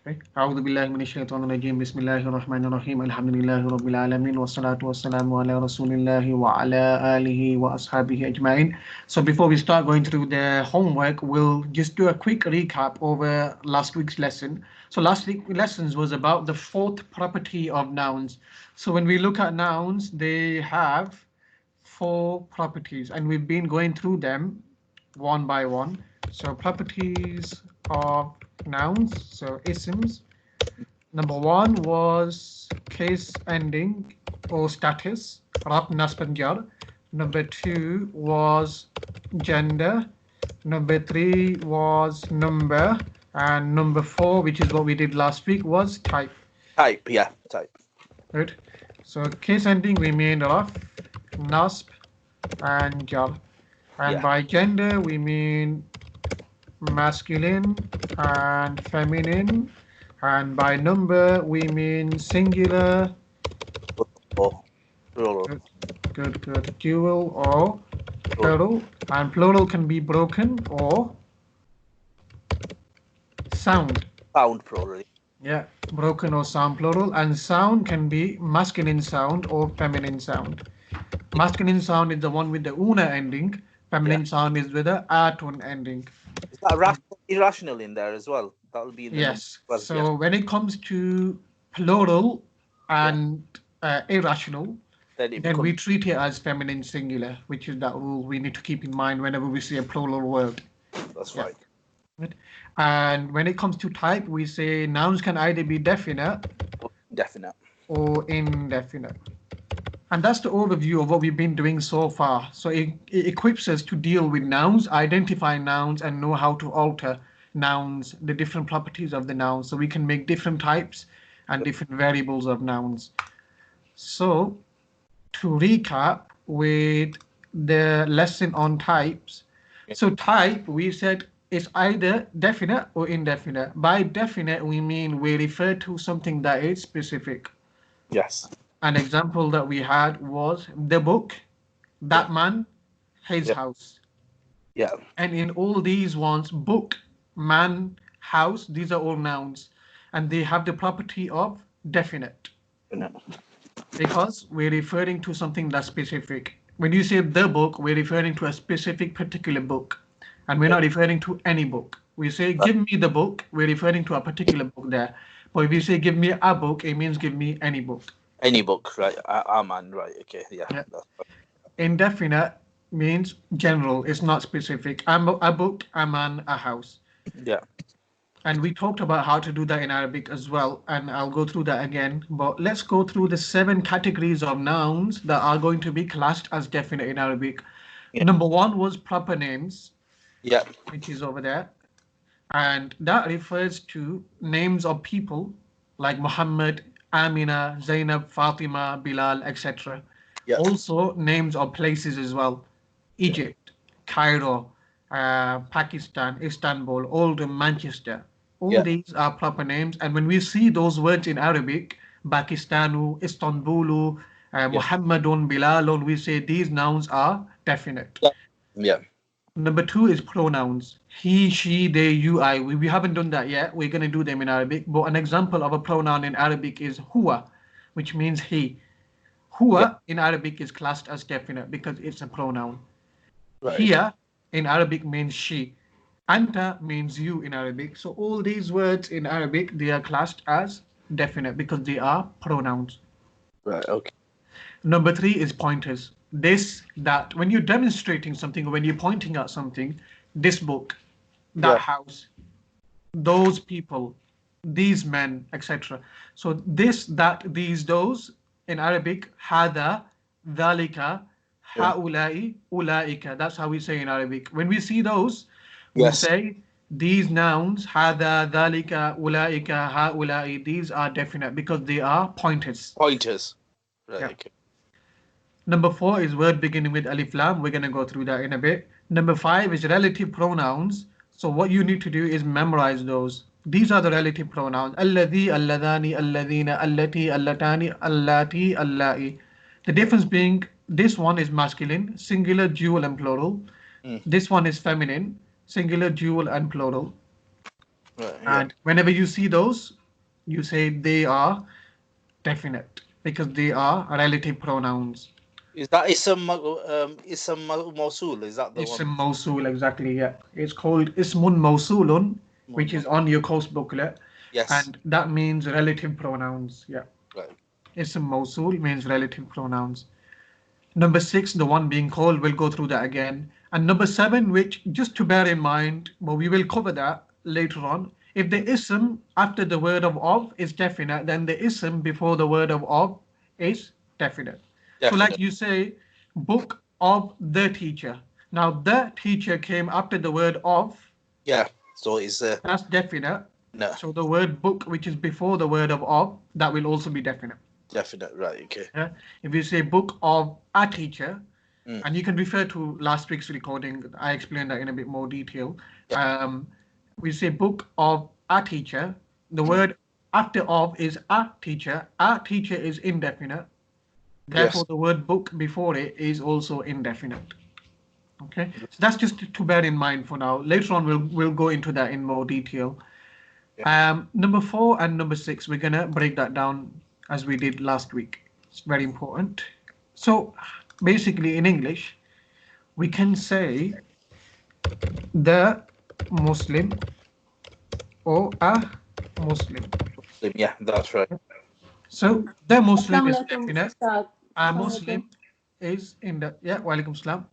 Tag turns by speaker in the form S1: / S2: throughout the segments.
S1: Okay. أعوذ بالله من الشيطان الرجيم بسم الله الرحمن الرحيم الحمد لله رب العالمين والصلاة والسلام على رسول الله وعلى آله وأصحابه أجمعين. So before we start going through the homework, we'll just do a quick recap over last week's lesson. So last week's lessons was about the fourth property of nouns. So when we look at nouns, they have four properties and we've been going through them one by one. So properties of nouns, so isms. Number one was case ending or status, rab nasb and jar. Number two was gender. Number three was number. And number four, which is what we did last week, was type.
S2: Type, yeah, type.
S1: Right. So case ending we mean raf, nasb, and jar. And by gender we mean masculine and feminine, and by number we mean singular,
S2: plural.
S1: Good. Dual or plural, and plural can be broken or sound.
S2: Sound plural.
S1: Yeah, broken or sound plural, and sound can be masculine sound or feminine sound. Masculine sound is the one with the una ending. Feminine sound is with the atun ending.
S2: Is that irrational in there as well? That will be in the
S1: yes. So when it comes to plural and irrational, then we treat it as feminine singular, which is that rule we need to keep in mind whenever we see a plural word.
S2: That's right.
S1: And when it comes to type, we say nouns can either be definite or indefinite. And that's the overview of what we've been doing so far. So it equips us to deal with nouns, identify nouns, and know how to alter nouns, the different properties of the nouns. So we can make different types and different variables of nouns. So to recap with the lesson on types. So type, we said, is either definite or indefinite. By definite, we mean we refer to something that is specific.
S2: Yes.
S1: An example that we had was the book, that man, his house.
S2: Yeah.
S1: And in all these ones, book, man, house, these are all nouns. And they have the property of definite. Because we're referring to something that's specific. When you say the book, we're referring to a specific particular book. And we're not referring to any book. We say, give me the book, we're referring to a particular book there. But if you say, give me a book, it means give me any book.
S2: Any book, right? Man, right? Okay, yeah.
S1: Indefinite means general. It's not specific. A book, a man, a house.
S2: Yeah.
S1: And we talked about how to do that in Arabic as well, and I'll go through that again. But let's go through the 7 categories of nouns that are going to be classed as definite in Arabic. Number one was proper names.
S2: Yeah.
S1: Which is over there. And that refers to names of people like Muhammad, Amina, Zainab, Fatima, Bilal, etc.
S2: Yeah.
S1: Also names of places as well. Egypt, Cairo, Pakistan, Istanbul, Oldham, Manchester. All these are proper names. And when we see those words in Arabic, Pakistanu, Istanbulu, Muhammadun, Bilalun, we say these nouns are definite.
S2: Yeah.
S1: Number 2 is pronouns. He, she, they, you, I. We haven't done that yet. We're going to do them in Arabic. But an example of a pronoun in Arabic is huwa, which means he. Huwa in Arabic is classed as definite because it's a pronoun. Right. Hiya in Arabic means she. Anta means you in Arabic. So all these words in Arabic, they are classed as definite because they are pronouns.
S2: Right, okay.
S1: Number 3 is pointers. This, that. When you're demonstrating something or when you're pointing at something, this book, that house, those people, these men, etc. So this, that, these, those in Arabic, hada, dhalika, haulai, ulaika. That's how we say in Arabic. When we see those, we say these nouns, hada, dhalika, ulaika, haulai, these are definite because they are pointers.
S2: Pointers. Right, okay.
S1: Number 4 is word beginning with alif lam. We're going to go through that in a bit. Number 5 is relative pronouns. So what you need to do is memorize those. These are the relative pronouns. Alladhi, alladhani, alladhina, allati, allatani, allati, allai. The difference being this one is masculine, singular, dual, and plural. This one is feminine, singular, dual, and plural.
S2: Right. Yeah.
S1: And whenever you see those, you say they are definite because they are relative pronouns.
S2: Is that Mosul? Is that the
S1: Ism
S2: one?
S1: Mosul, exactly, yeah. It's called Ismun Mosulun, which is on your course booklet,
S2: Yes.
S1: and that means relative pronouns, yeah.
S2: Right.
S1: Ism Mosul means relative pronouns. Number six, the one being called, we'll go through that again. And number seven, which just to bear in mind, but we will cover that later on. If the ism after the word of is definite, then the ism before the word of is definite. So like
S2: Definite.
S1: you say, book of the teacher. Now the teacher came after the word of,
S2: Yeah. So it's
S1: that's definite.
S2: no
S1: So the word book, which is before the word of, that will also be definite.
S2: definite. Right. Okay.
S1: Yeah? If you say book of a teacher,
S2: Mm.
S1: and you can refer to last week's recording. I explained that in a bit more detail.
S2: Yeah.
S1: We say book of a teacher. The
S2: Mm.
S1: word after of is a teacher. A teacher is indefinite.
S2: Yes.
S1: Therefore, the word book before it is also indefinite. Okay, so that's just to bear in mind for now. Later on, we'll go into that in more detail.
S2: Yeah.
S1: Number four and number six, we're gonna break that down as we did last week. It's very important. So basically, in English, we can say the Muslim or a Muslim.
S2: Yeah. That's right.
S1: So the Muslim
S3: Assalamu
S1: is
S3: alaikum,
S1: definite.
S3: Ustadh.
S1: A
S3: Assalamu alaikum.
S1: Muslim is in the, yeah, walaikum salam.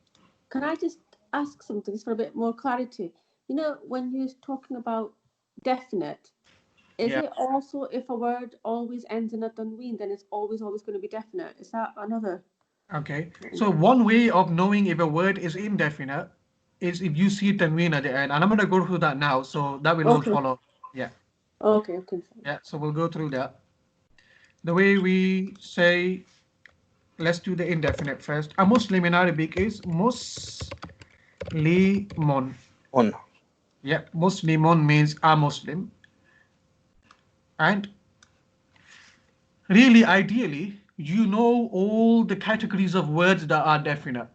S3: Can I just ask something just for a bit more clarity? You know, when you're talking about definite, is
S1: Yeah.
S3: it also if a word always ends in a tanween, then it's always going to be definite? Is that another?
S1: Okay. So one way of knowing if a word is indefinite is if you see tanween at the end. And I'm going to go through that now. So that will all
S3: Okay.
S1: follow. Yeah.
S3: Okay.
S1: Yeah. So we'll go through that. The way we say, let's do the indefinite first. A Muslim in Arabic is Muslimun.
S2: On.
S1: Yeah, Muslimun means a Muslim. And really, ideally, you know all the categories of words that are definite.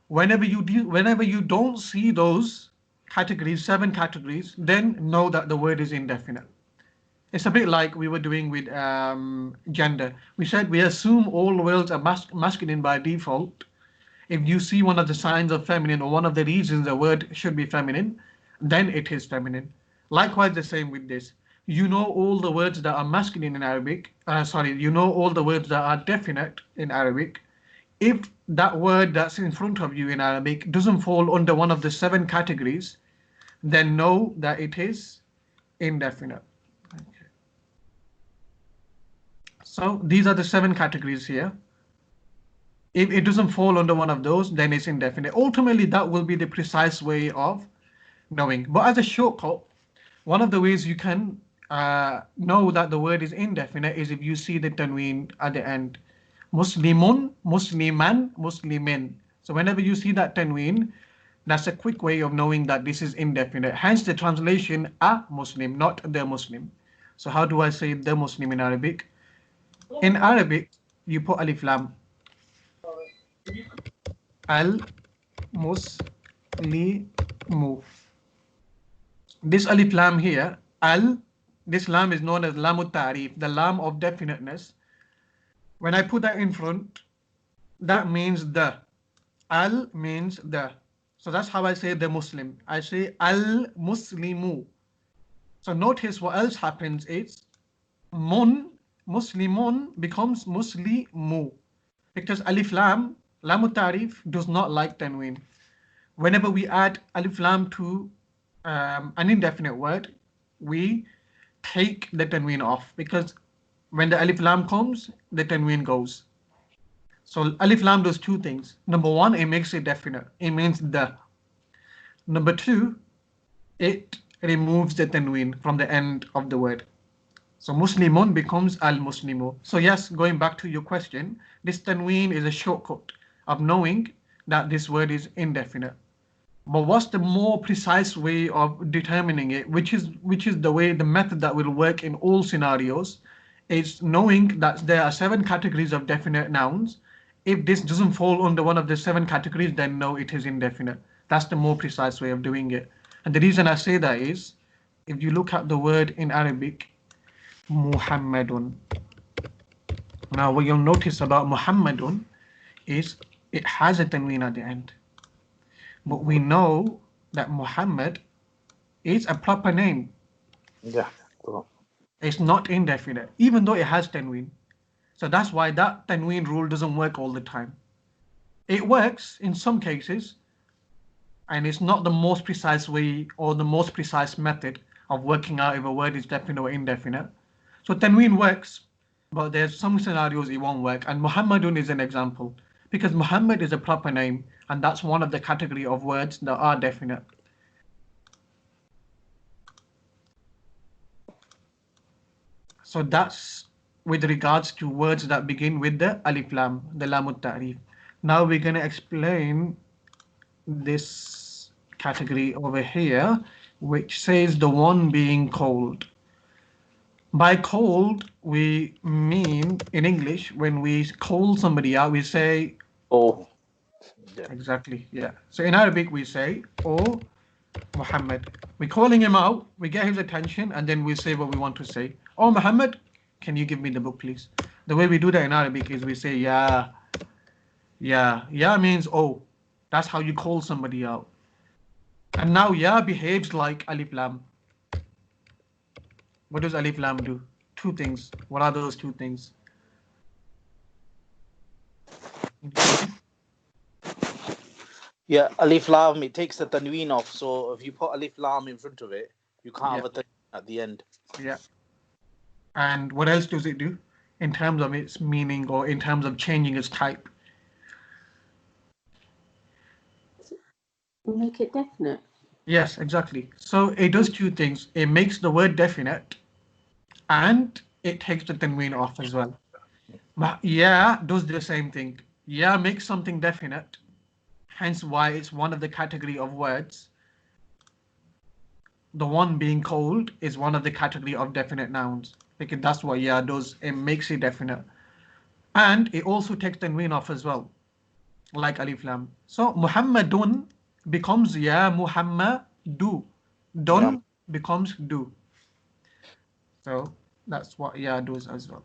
S1: Whenever you don't see those categories, seven categories, then know that the word is indefinite. It's a bit like we were doing with gender. We said we assume all words are masculine by default. If you see one of the signs of feminine or one of the reasons a word should be feminine, then it is feminine. Likewise, the same with this. You know all the words that are masculine in Arabic. You know all the words that are definite in Arabic. If that word that's in front of you in Arabic doesn't fall under one of the seven categories, then know that it is indefinite. Okay. So these are the seven categories here. If it doesn't fall under one of those, then it's indefinite. Ultimately, that will be the precise way of knowing. But as a shortcut, one of the ways you can know that the word is indefinite is if you see the tanween at the end. Muslimun, Musliman, Muslimin. So whenever you see that tanween, that's a quick way of knowing that this is indefinite. Hence the translation a Muslim, not the Muslim. So how do I say the Muslim in Arabic? In Arabic, you put alif lam. Al Muslimu. This alif lam here, this lam is known as lamut ta'rif, the lam of definiteness. When I put that in front, that means the. Al means the. So that's how I say the Muslim. I say al Muslimu. So notice what else happens is Muslimun becomes Muslimu. Because alif lam, lamut ta'rif does not like tanween. Whenever we add alif lam to an indefinite word, we take the tanween off because when the alif lam comes, the tanween goes. So alif lam does two things. Number one, it makes it definite. It means the. Number two, it removes the tanween from the end of the word. So Muslimun becomes al-Muslimu. So yes, going back to your question, this tanween is a shortcut of knowing that this word is indefinite. But what's the more precise way of determining it, which is the way, the method that will work in all scenarios, is knowing that there are seven categories of definite nouns. If this doesn't fall under one of the seven categories, then no, it is indefinite. That's the more precise way of doing it. And the reason I say that is if you look at the word in Arabic, Muhammadun. Now, what you'll notice about Muhammadun is it has a tanween at the end. But we know that Muhammad is a proper name.
S2: Yeah. Cool.
S1: It's not indefinite, even though it has tanween. So that's why that tanween rule doesn't work all the time. It works in some cases, and it's not the most precise way or the most precise method of working out if a word is definite or indefinite. So tanween works, but there's some scenarios it won't work, and Muhammadun is an example, because Muhammad is a proper name, and that's one of the category of words that are definite. So that's with regards to words that begin with the alif lam, the lamut ta'rif. Now we're going to explain this category over here, which says the one being cold. By cold, we mean in English, when we call somebody out, we say,
S2: Oh. Yeah.
S1: exactly, yeah. So in Arabic, we say, oh, Muhammad. We're calling him out, we get his attention, and then we say what we want to say. Oh, Muhammad, can you give me the book, please? The way we do that in Arabic is we say, yeah. Ya means oh. That's how you call somebody out. And now ya behaves like alif lam. What does alif lam do? Two things. What are those two things?
S2: Yeah, alif lam, it takes the tanween off. So if you put alif lam in front of it, you can't have a tanween at the end.
S1: Yeah. And what else does it do in terms of its meaning or in terms of changing its type?
S3: Make it definite.
S1: Yes, exactly. So it does two things. It makes the word definite and it takes the tanween off as well. But yeah does the same thing. Yeah makes something definite, hence why it's one of the category of words. The one being cold is one of the category of definite nouns, because that's what yeah does. It makes it definite. And it also takes tanween off as well, like alif lam. So Muhammadun becomes ya Muhammadu. Dun becomes do. So that's what ya does as well.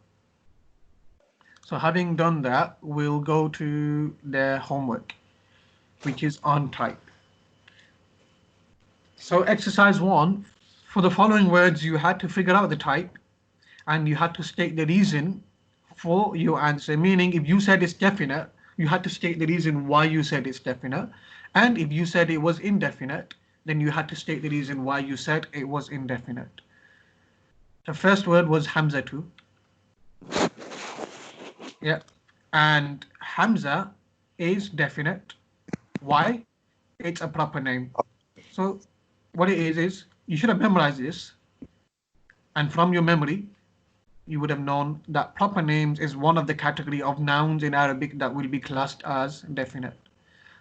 S1: So having done that, we'll go to the homework, which is on type. So exercise 1, for the following words, you had to figure out the type and you had to state the reason for your answer. Meaning if you said it's definite, you had to state the reason why you said it's definite. And if you said it was indefinite, then you had to state the reason why you said it was indefinite. The first word was Hamzatu. Yeah. And Hamza is definite. Why? It's a proper name. So what it is you should have memorized this. And from your memory, you would have known that proper names is one of the category of nouns in Arabic that will be classed as definite.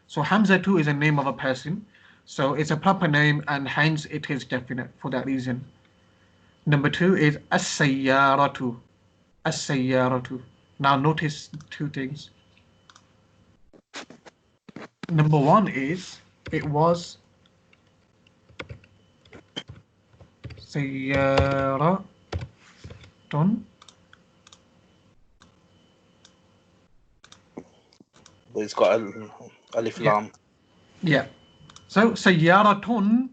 S1: So Hamzatu is a name of a person. So it's a proper name and hence it is definite for that reason. Number 2 is As-Sayyaratu. As-Sayyaratu. Now notice two things. Number 1 is it was Sayyaratun.
S2: But it's got alif lam.
S1: Yeah. So Sayyaratun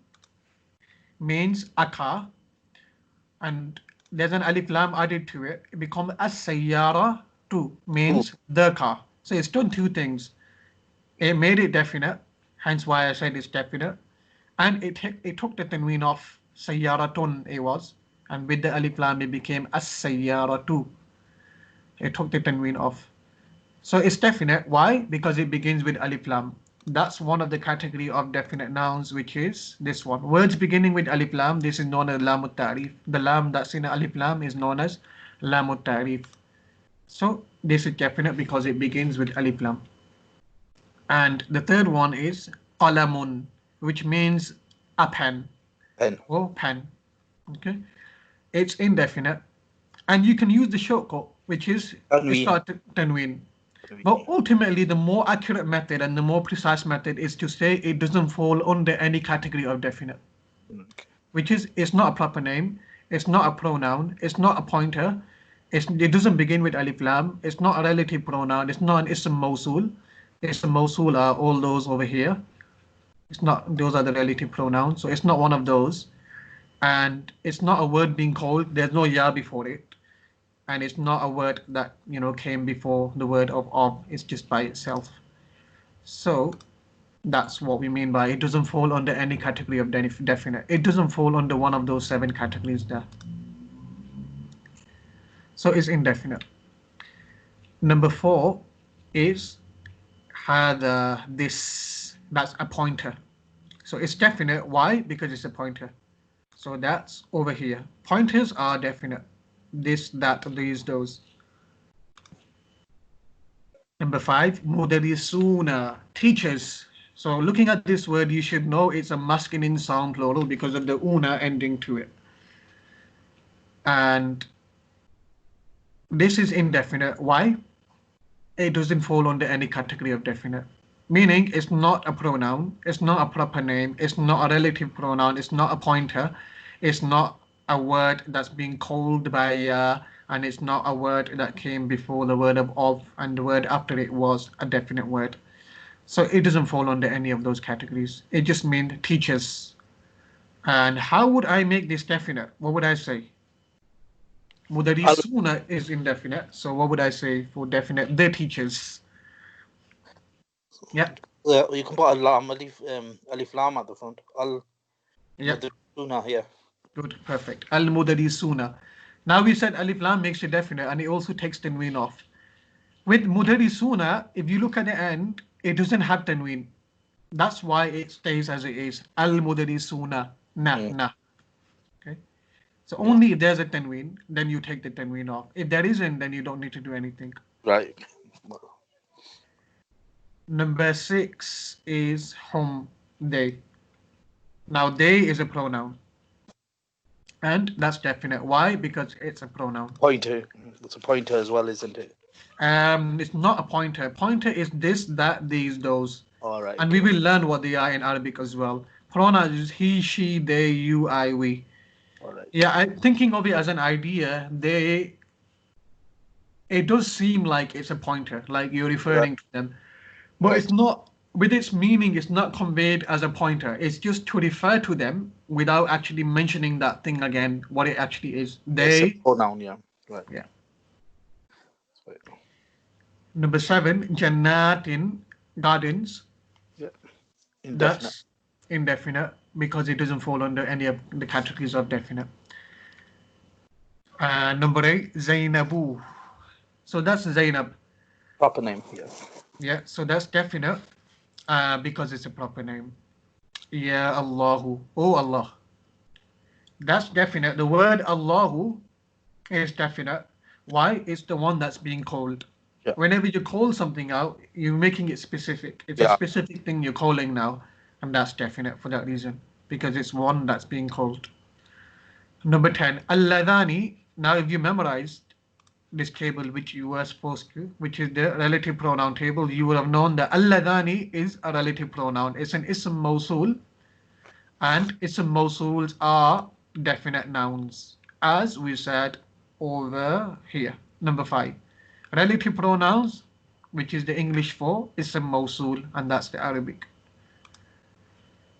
S1: means a car, and there's an alif lam added to it. It becomes as-sayyaratu, means the car. So it's done two things. It made it definite, hence why I said it's definite, and it took the tanween off. Sayyaratun it was, and with the alif lam it became as-sayyaratu. It took the tanween off. So it's definite. Why? Because it begins with alif lam. That's one of the category of definite nouns, which is this one. Words beginning with alif lam, this is known as lamut ta'rif. The lam that's in alif lam is known as lamut ta'rif. So this is definite because it begins with alif lam. And the third one is qalamun, which means a pen.
S2: Pen.
S1: Or pen. Okay. It's indefinite. And you can use the shortcut, which is to start tanween. But ultimately, the more accurate method and the more precise method is to say it doesn't fall under any category of definite.
S2: Okay.
S1: which is it's not a proper name, it's not a pronoun, it's not a pointer, it doesn't begin with alif lam, it's not a relative pronoun, it's not an ism mawsul. Ism mawsul are all those over here. It's not, those are the relative pronouns, so it's not one of those. And it's not a word being called, there's no ya before it. And it's not a word that, you know, came before the word of, it's just by itself. So that's what we mean by it doesn't fall under any category of definite. It doesn't fall under one of those 7 categories there. So it's indefinite. Number 4 is this, that's a pointer. So it's definite. Why? Because it's a pointer. So that's over here. Pointers are definite. This, that, these, those. Number 5, mudarisuna, teachers. So looking at this word, you should know it's a masculine sound plural because of the una ending to it. And this is indefinite. Why? It doesn't fall under any category of definite. Meaning it's not a pronoun, it's not a proper name, it's not a relative pronoun, it's not a pointer, it's not a word that's being called by and it's not a word that came before the word of, and the word after it was a definite word. So it doesn't fall under any of those categories. It just means teachers. And how would I make this definite? What would I say? Mudarisuna is indefinite. So what would I say for definite? The teachers. Yeah.
S2: You can put alif lam at the front.
S1: Yeah.
S2: Yeah.
S1: Good. Perfect. Al mudarisuna. Now we said alif lam makes it definite, and it also takes tanween off. With mudarisuna, if you look at the end, it doesn't have tanween. That's why it stays as it is. Al mudarisuna. Na. Okay. So only if there's a tanween, then you take the tanween off. If there isn't, then you don't need to do anything.
S2: Right.
S1: Number 6 is hum, they. Now they is a pronoun. And that's definite. Why? Because it's a pronoun.
S2: Pointer. It's a pointer as well, isn't it?
S1: It's not a pointer. Pointer is this, that, these, those.
S2: All right.
S1: And we will learn what they are in Arabic as well. Pronoun is he, she, they, you, I, we.
S2: All right.
S1: Yeah, I'm thinking of it as an idea. It does seem like it's a pointer, like you're referring to them. But it's not, with its meaning, it's not conveyed as a pointer. It's just to refer to them without actually mentioning that thing again, what it actually is. They.
S2: It's a pronoun, yeah. Right.
S1: Yeah.
S2: Right.
S1: Number 7, jannatin, gardens.
S2: Yeah. Indefinite.
S1: That's indefinite because it doesn't fall under any of the categories of definite. Number 8, Zainabu. So that's Zainab.
S2: Proper name, yeah.
S1: Yeah, so that's definite because it's a proper name. Ya Allahu. Oh Allah. That's definite. The word Allahu is definite. Why? It's the one that's being called.
S2: Yeah.
S1: Whenever you call something out, you're making it specific. It's a specific thing you're calling now, and that's definite for that reason, because it's one that's being called. Number 10, Alladhani. Now, if you memorized this table, which you were supposed to, which is the relative pronoun table, you would have known that Alladhani is a relative pronoun. It's an ism mawsul, and ism mawsuls are definite nouns, as we said over here. Number 5, relative pronouns, which is the English for ism mawsul, and that's the Arabic.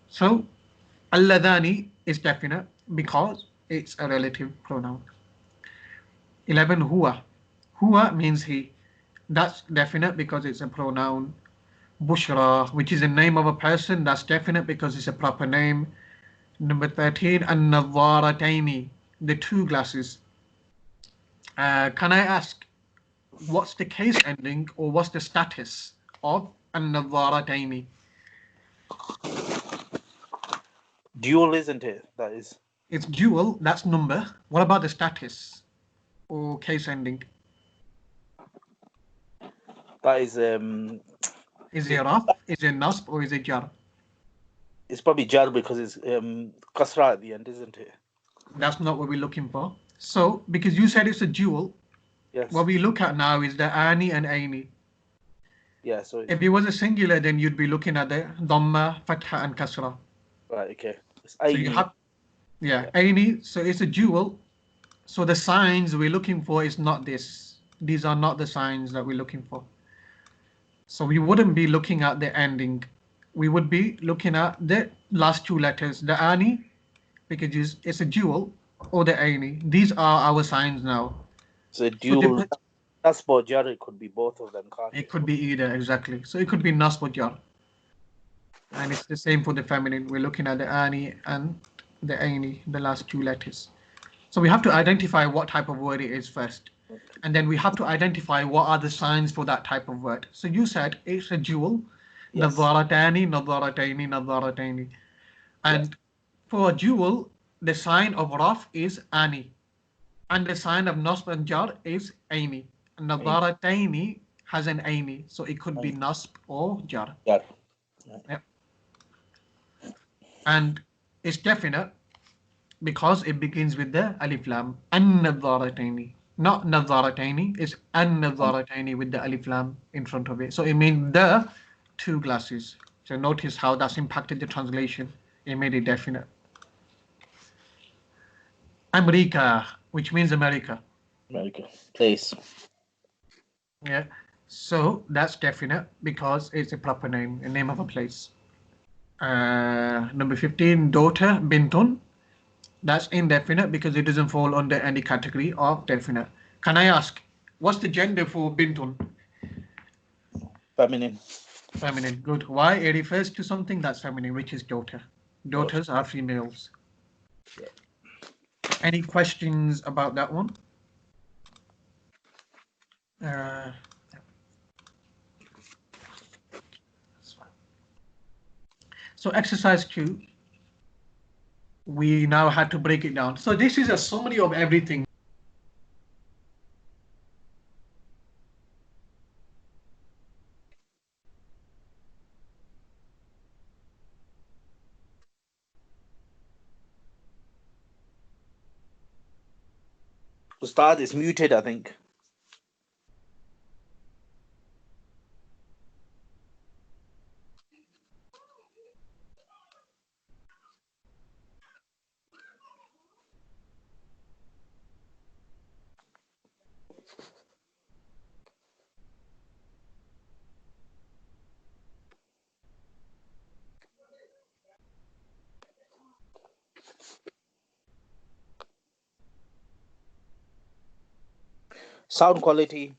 S1: So Alladhani is definite because it's a relative pronoun. 11, huwa. Huwa means he. That's definite because it's a pronoun. Bushra, which is the name of a person, that's definite because it's a proper name. Number 13, an-nadharataini, the 2 glasses. Can I ask, what's the case ending or what's the status of an-nadharataini?
S2: Dual, isn't it? That is.
S1: It's dual, that's number. What about the status or case ending?
S2: That is
S1: Is it raf, is it nasb, or is it jar?
S2: it's probably jar because it's kasra at the end, isn't it?
S1: That's not what we're looking for. So, because you said it's a dual,
S2: Yes.
S1: what we look at now is the ani and aini.
S2: Yeah, so
S1: If it was a singular, then you'd be looking at the dhamma, fatha, and kasra.
S2: right, okay. It's
S1: So you have, Yeah, Aini. So it's a dual. So the signs we're looking for is not this. These are not the signs that we're looking for. So we wouldn't be looking at the ending. We would be looking at the last two letters, the Ani, because it's a dual, or the Aini. These are our signs now.
S2: It's a
S1: So
S2: dual. That's jar. It could be both of them, can't
S1: it
S2: it?
S1: could be either, exactly. So it could be Nasb or Jar. And it's the same for the feminine. We're looking at the Ani and the Aini, the last two letters. So we have to identify what type of word it is first. And then we have to identify what are the signs for that type of word. So you said it's a dual,
S2: Yes.
S1: nadharatani, nadharataini, nadharataini. And for a dual, the sign of Raf is Ani. And the sign of Nasb and Jar is Aini. Nadharataini has an Aini. So it could be Nasb or Jar.
S2: Yeah.
S1: Yep. And it's definite because it begins with the alif lam. An-nadharataini. Not nadharataini, it's an-nadharataini with the alif lam in front of it. So it means the two glasses. So notice how that's impacted the translation. It made it definite. America, which means America.
S2: America. Place.
S1: Yeah. So that's definite because it's a proper name, a name of a place. Number 15, daughter, bintun. That's indefinite because it doesn't fall under any category of definite. Can I ask, what's the gender for bintun?
S2: Feminine.
S1: Feminine. Good. Why? It refers to something that's feminine, which is daughter. Daughters are females.
S2: Yeah.
S1: Any questions about that one? So exercise 2, we now had to break it down. So this is a summary of everything.
S2: Ustadh is muted, I think. Sound quality.